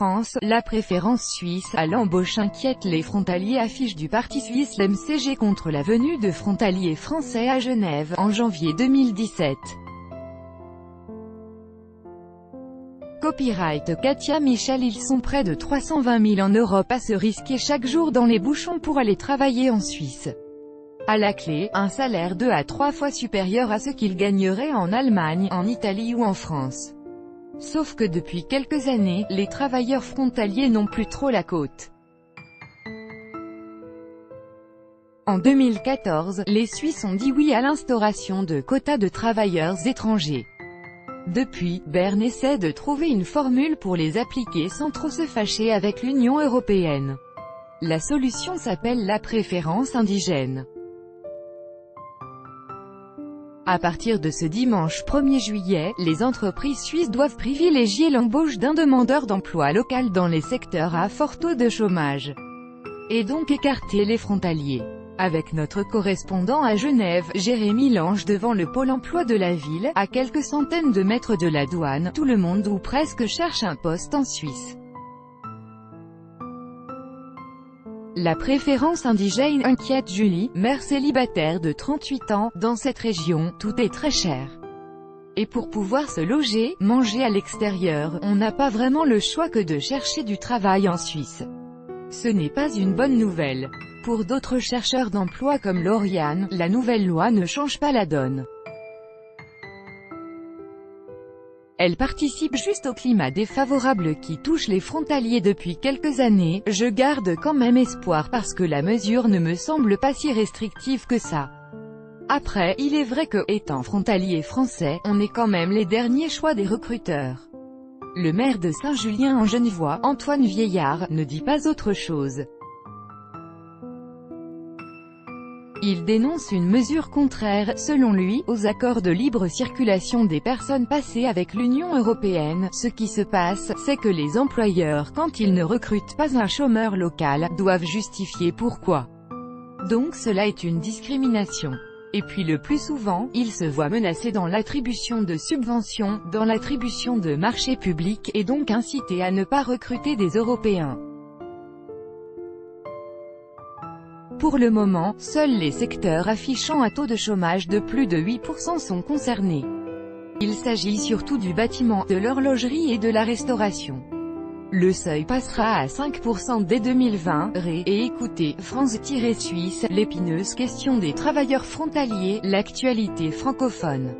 France, la préférence suisse à l'embauche inquiète les frontaliers. Affiche du parti suisse l'MCG contre la venue de frontaliers français à Genève, en janvier 2017. Copyright Katia Michel. Ils sont près de 320 000 en Europe à se risquer chaque jour dans les bouchons pour aller travailler en Suisse. À la clé, un salaire 2 à 3 fois supérieur à ce qu'ils gagneraient en Allemagne, en Italie ou en France. Sauf que depuis quelques années, les travailleurs frontaliers n'ont plus trop la côte. En 2014, les Suisses ont dit oui à l'instauration de quotas de travailleurs étrangers. Depuis, Berne essaie de trouver une formule pour les appliquer sans trop se fâcher avec l'Union européenne. La solution s'appelle la préférence indigène. À partir de ce dimanche 1er juillet, les entreprises suisses doivent privilégier l'embauche d'un demandeur d'emploi local dans les secteurs à fort taux de chômage. Et donc écarter les frontaliers. Avec notre correspondant à Genève, Jérémy Lange devant le pôle emploi de la ville, à quelques centaines de mètres de la douane, tout le monde ou presque cherche un poste en Suisse. La préférence indigène inquiète Julie, mère célibataire de 38 ans, dans cette région, tout est très cher. Et pour pouvoir se loger, manger à l'extérieur, on n'a pas vraiment le choix que de chercher du travail en Suisse. Ce n'est pas une bonne nouvelle. Pour d'autres chercheurs d'emploi comme Lauriane, la nouvelle loi ne change pas la donne. Elle participe juste au climat défavorable qui touche les frontaliers depuis quelques années. Je garde quand même espoir parce que la mesure ne me semble pas si restrictive que ça. Après, il est vrai que, étant frontalier français, on est quand même les derniers choix des recruteurs. Le maire de Saint-Julien en Genevois, Antoine Vieillard, ne dit pas autre chose. Il dénonce une mesure contraire, selon lui, aux accords de libre circulation des personnes passés avec l'Union européenne. Ce qui se passe, c'est que les employeurs, quand ils ne recrutent pas un chômeur local, doivent justifier pourquoi. Donc cela est une discrimination. Et puis le plus souvent, ils se voient menacés dans l'attribution de subventions, dans l'attribution de marchés publics, et donc incités à ne pas recruter des Européens. Pour le moment, seuls les secteurs affichant un taux de chômage de plus de 8% sont concernés. Il s'agit surtout du bâtiment, de l'horlogerie et de la restauration. Le seuil passera à 5% dès 2020. Et écoutez, France-Suisse, l'épineuse question des travailleurs frontaliers, l'actualité francophone.